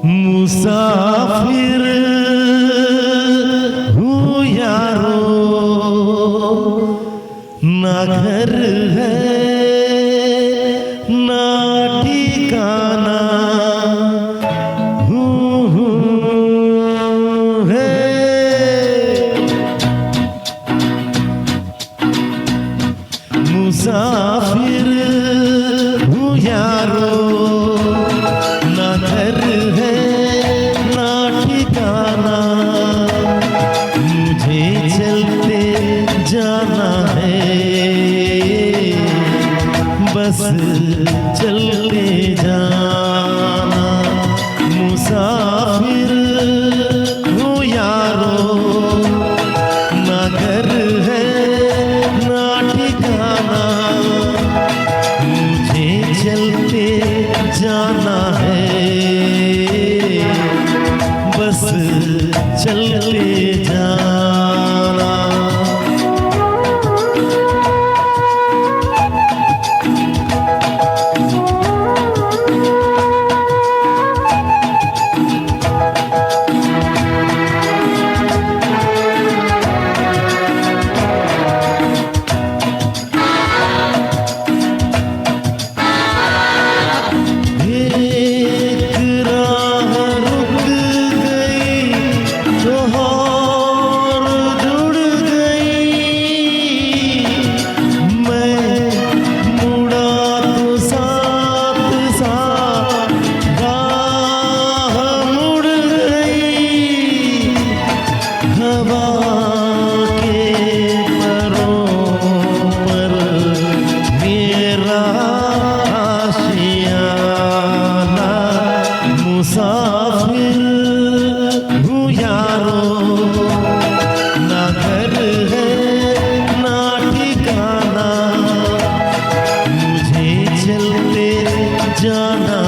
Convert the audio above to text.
मुसाफिर हूँ यारो, ना घर है ना ठिकाना, है मुसाफिर हूँ यारो, ना घर है ना ठिकाना, मुझे चलते जाना है, बस चलते जाना। मुसाफिर हूँ यारो, ना घर है ना ठिकाना, मुझे चलते जाना है, बस चलते जाना। मुसाफिर हूँ यारो, ना घर है ना ठिकाना, मुझे चलते जाना